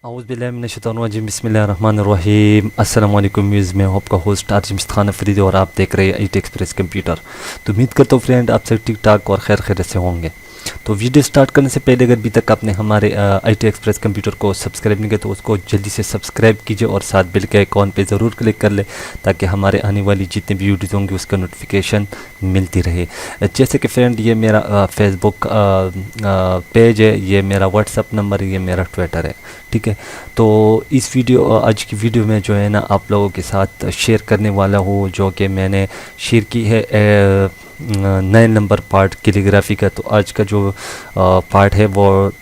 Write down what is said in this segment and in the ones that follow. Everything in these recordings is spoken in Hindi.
औज़ुबिल्लाहिमिनश्शैतानिर्रजीम बिस्मिल्लाहिर्रहमानिर्रहीम अस्सलाम वालेकुम व्यूज़, मैं हूं आपका होस्ट आरजिम खान अफरीदी और आप देख रहे हैं IT एक्सप्रेस कंप्यूटर। तो उम्मीद करता हूँ फ्रेंड आप सब ठीक ठाक और खैर खैरियत से होंगे। तो वीडियो स्टार्ट करने से पहले अगर अभी तक आपने हमारे IT एक्सप्रेस कंप्यूटर को सब्सक्राइब नहीं किया तो उसको जल्दी से सब्सक्राइब कीजिए और साथ बेल के आइकॉन पे ज़रूर क्लिक कर ले ताकि हमारे आने वाली जितनी भी वीडियोज़ होंगी उसका नोटिफिकेशन मिलती रहे। जैसे कि फ्रेंड ये मेरा फेसबुक पेज है, ये मेरा व्हाट्सअप नंबर है, ये मेरा ट्विटर है, ठीक है। तो इस वीडियो आज की वीडियो में जो है ना आप लोगों के साथ शेयर करने वाला हूँ जो कि मैंने शेयर की है 9 नंबर पार्ट कैलीग्राफी का। तो आज का जो पार्ट है वो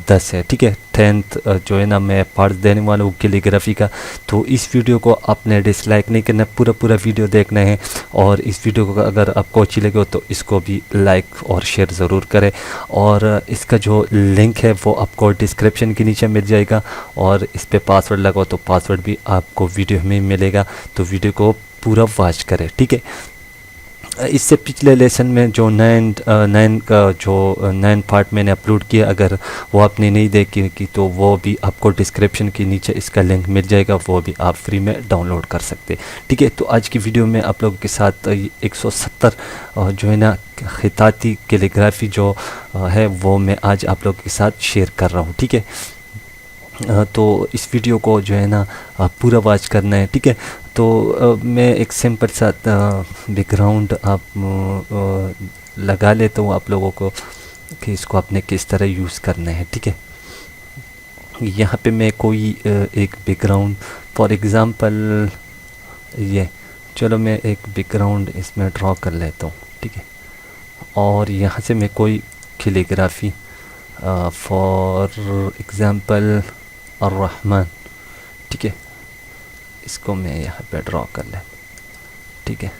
10 है, ठीक है। 10th जो है ना मैं पार्ट देने वाला हूँ कैलीग्राफी का। तो इस वीडियो को आपने डिसलाइक नहीं करना, पूरा वीडियो देखना है और इस वीडियो को अगर आपको अच्छी लगे तो इसको भी लाइक और शेयर ज़रूर करें। और इसका जो लिंक है वो आपको डिस्क्रिप्शन के नीचे मिल जाएगा और इस पर पासवर्ड लगाओ तो पासवर्ड भी आपको वीडियो में मिलेगा। तो वीडियो को पूरा वॉच करें, ठीक है। इससे पिछले लेसन में जो 9 पार्ट मैंने अपलोड किया, अगर वो आपने नहीं देखी की तो वो भी आपको डिस्क्रिप्शन के नीचे इसका लिंक मिल जाएगा, वो भी आप फ्री में डाउनलोड कर सकते, ठीक है। तो आज की वीडियो में आप लोगों के साथ 170 जो है ना खिताती कैलीग्राफी जो है वो मैं आज आप लोगों के साथ शेयर कर रहा हूँ, ठीक है। तो इस वीडियो को जो है ना पूरा वॉच करना है, ठीक है। तो मैं एक सिंपल सा बैकग्राउंड आप लगा लेता हूँ आप लोगों को कि इसको आपने किस तरह यूज़ करना है, ठीक है। यहाँ पे मैं कोई एक बैकग्राउंड फॉर एग्ज़ाम्पल ये चलो मैं एक बैकग्राउंड इसमें ड्रॉ कर लेता हूँ, ठीक है। और यहाँ से मैं कोई कैलीग्राफी फॉर एग्ज़ाम्पल अर्रहमान, ठीक है, इसको मैं यहाँ पे ड्रॉ कर लेता, ठीक है।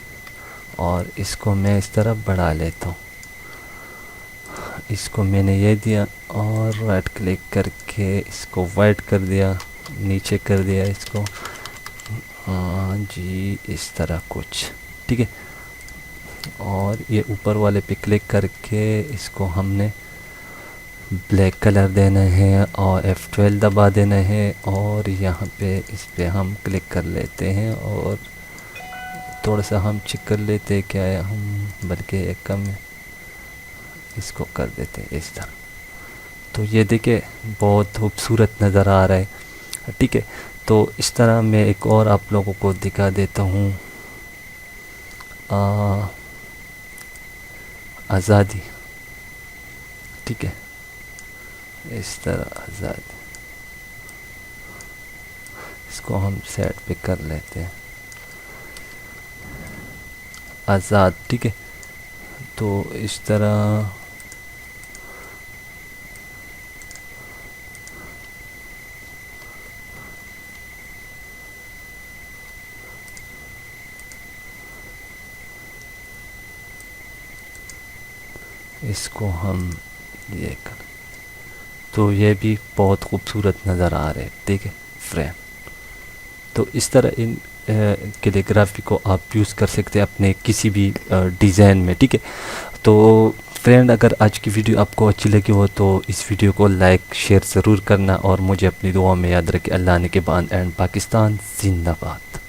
और इसको मैं इस तरह बढ़ा लेता हूँ, इसको मैंने ये दिया और राइट क्लिक करके इसको वाइट कर दिया, नीचे कर दिया इसको, हाँ जी इस तरह कुछ, ठीक है। और ये ऊपर वाले पे क्लिक करके इसको हमने ब्लैक कलर देना है और F12 दबा देना है और यहाँ पे इस पे हम क्लिक कर लेते हैं और थोड़ा सा हम चेक कर लेते हैं क्या है, हम बल्कि एक कम इसको कर देते हैं इस तरह। तो ये देखिए बहुत खूबसूरत नज़र आ रहा है, ठीक है। तो इस तरह मैं एक और आप लोगों को दिखा देता हूँ आज़ादी, ठीक है, इस तरह आज़ाद, इसको हम सेट पे कर लेते हैं आज़ाद, ठीक है। तो इस तरह इसको हम ये कर, तो ये भी बहुत खूबसूरत नज़र आ रहे हैं, ठीक है फ्रेंड। तो इस तरह इन कैलीग्राफी को आप यूज़ कर सकते हैं अपने किसी भी डिज़ाइन में, ठीक है। तो फ्रेंड अगर आज की वीडियो आपको अच्छी लगी हो तो इस वीडियो को लाइक शेयर ज़रूर करना और मुझे अपनी दुआ में याद रखें। अल्लाह ने के बाद एंड पाकिस्तान जिंदाबाद।